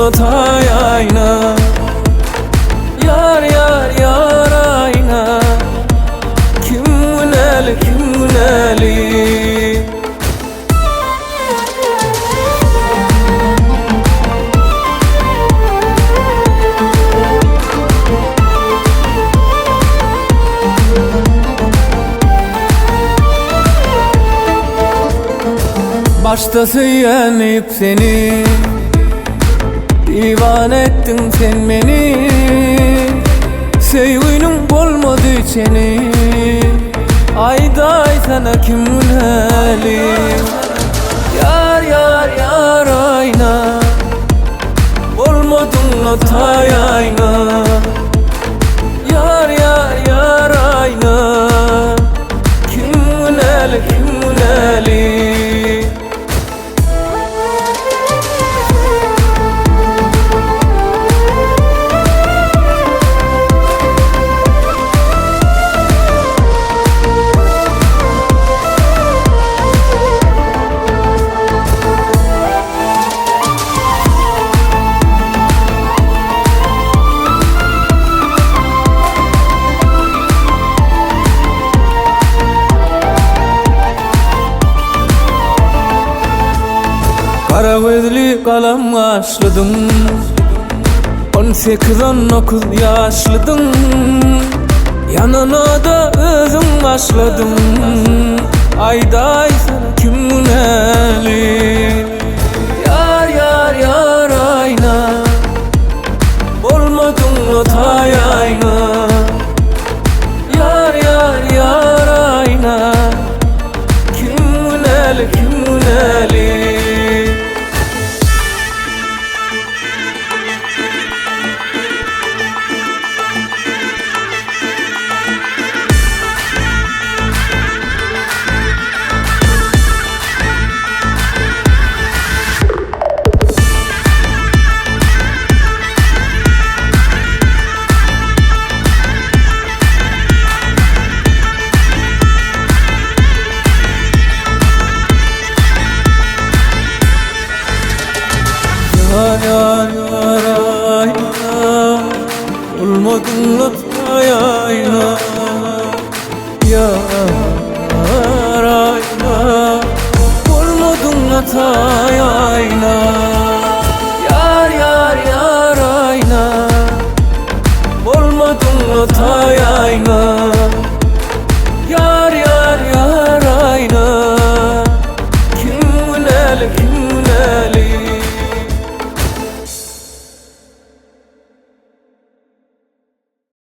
hatay ayna. Yar yar yar ayna. Kim güneli kim güneli. Başta söylenip seni divan ettin sen beni. Sevginin olmadı seni. Ayday sana kim güneli. Yar yar yar ayna. Olmadın hatay ayna. Yar yar yar ayna. Kim güneli kim güneli. Kara gözlü kalem açlıdım. 18-19 yaşlıdım. Yanına da özüm başladım. Ayday sana kim güneli. Yar yar yar ayna. Olmadın hatay ayna. Yar yar yar ayna. Kim güneli kim güneli. Yar yar yar ayna. Olmadın hatay ayna. Yar ayna. Olmadın hatay ayna. Yar yar yar ayna. Olmadın hatay ayna.